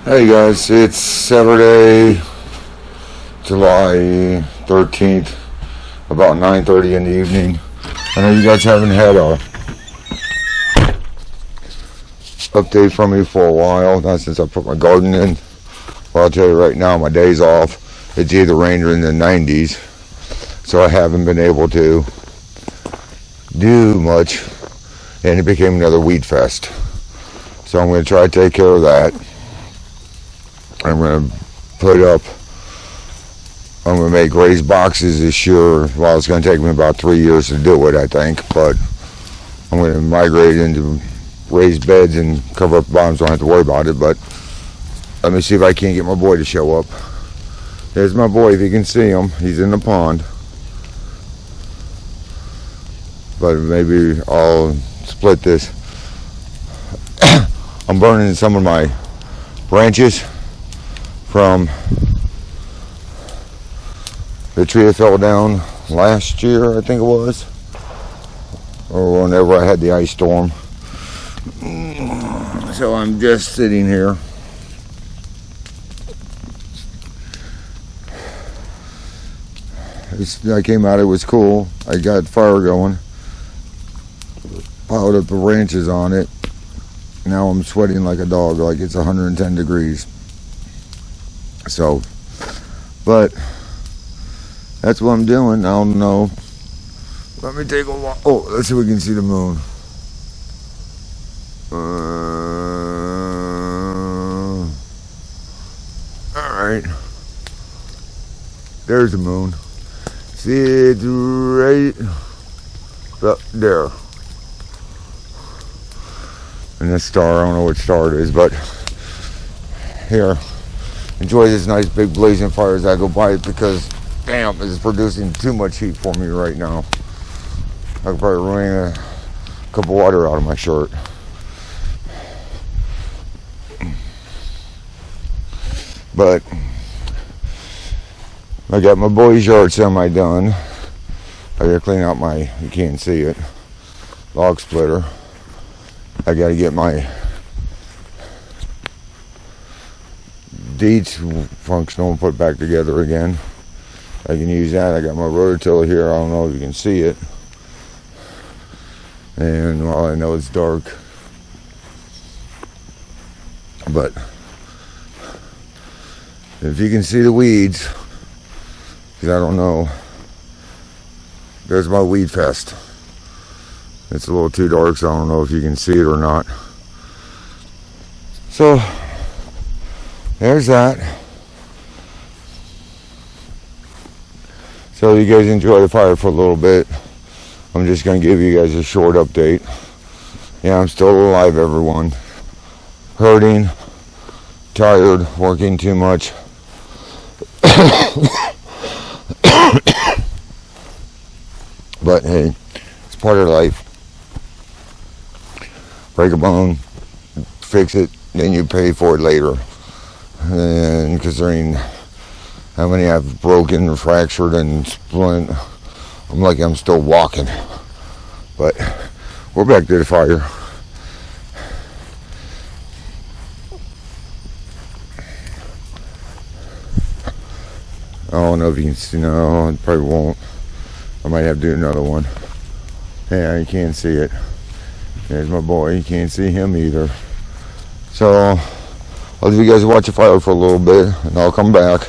Hey guys, it's Saturday, July 13th, about 9:30 in the evening. I know you guys haven't had a update from me for a while, not since I put my garden in. Well, I'll tell you right now, my day's off. It's either rained or in the 90s, so I haven't been able to do much, and it became another weed fest. So I'm going to try to take care of that. I'm going to put up, I'm going to make raised boxes this year. Well, it's going to take me about 3 years to do it, I think, but I'm going to migrate into raised beds and cover up the bottoms, so I don't have to worry about it. But let me see if I can't get my boy to show up. There's my boy, if you can see him. He's in the pond. But maybe I'll split this. I'm burning some of my branches from the tree that fell down last year, I think it was, or whenever I had the ice storm. So I'm just sitting here. I came out, it was cool. I got fire going, piled up the branches on it. Now I'm sweating like a dog, like it's 110 degrees. So, but that's what I'm doing. I don't know. Let me take a walk. Oh, let's see if we can see the moon. Alright. There's the moon. See it right up there. And this star, I don't know what star it is, but here. Enjoy this nice big blazing fire as I go by it, because damn, it's producing too much heat for me right now. I could probably wring a cup of water out of my shirt. But I got my boy's yard semi done. I gotta clean out my, you can't see it, log splitter. I gotta get my deets functional and put back together again. I can use that. I got my rototiller here. I don't know if you can see it. And well, I know it's dark, but if you can see the weeds, because I don't know, there's my weed fest. It's a little too dark, so I don't know if you can see it or not. So there's that. So you guys enjoy the fire for a little bit. I'm just going to give you guys a short update. Yeah, I'm still alive, everyone. Hurting, tired, working too much. But hey, it's part of life. Break a bone, fix it, then you pay for it later. And considering how many I've broken, fractured, and splint, I'm lucky I'm still walking. But we're back to the fire. I don't know if you can see. No, I probably won't. I might have to do another one. Yeah, you can't see it. There's my boy. You can't see him either. So I'll leave you guys watch the fire for a little bit, and I'll come back.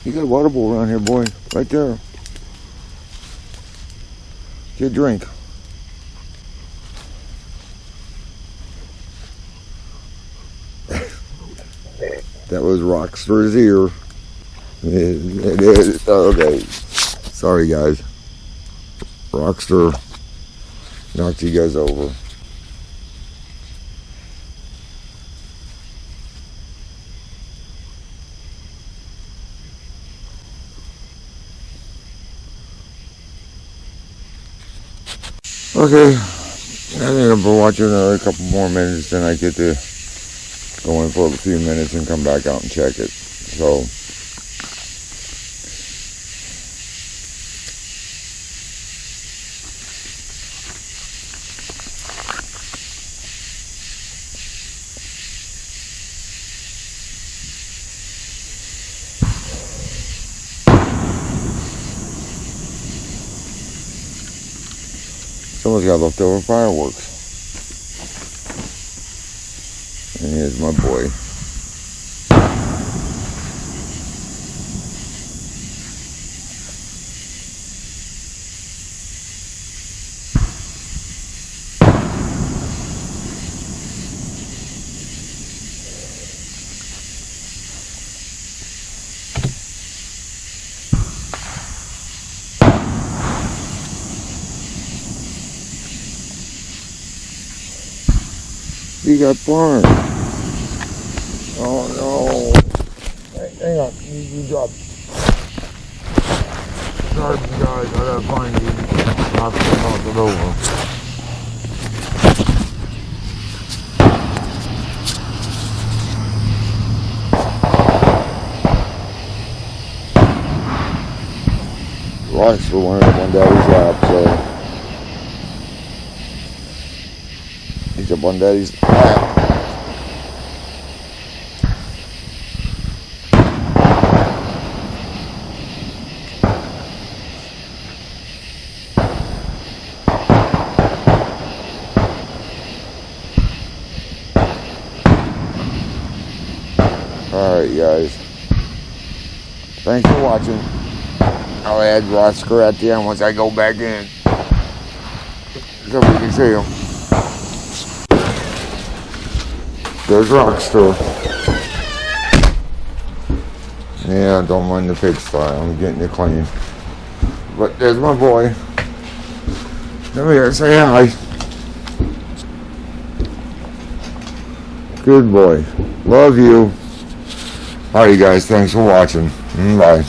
You got a water bowl around here, boy. Right there. Get a drink. That was Rockster's ear. It is. Okay. Sorry, guys. Rockster knocked you guys over. Okay, I think I'll be watching another couple more minutes, then I get to go in for a few minutes and come back out and check it. So, someone's got leftover fireworks. And here's my boy. You got burned. Oh no. Hang on, you dropped. Sorry guys, I gotta find you. Knock it over. Rocks were one up on Daddy's lap, so he's up on Daddy's lap. Alright guys, thanks for watching. I'll add Rosker at the end once I go back in, so we can see him. There's Rockster. Yeah, don't mind the pigsty, I'm getting it clean. But there's my boy. Come here, say hi. Good boy. Love you. Alright, you guys, thanks for watching. Bye.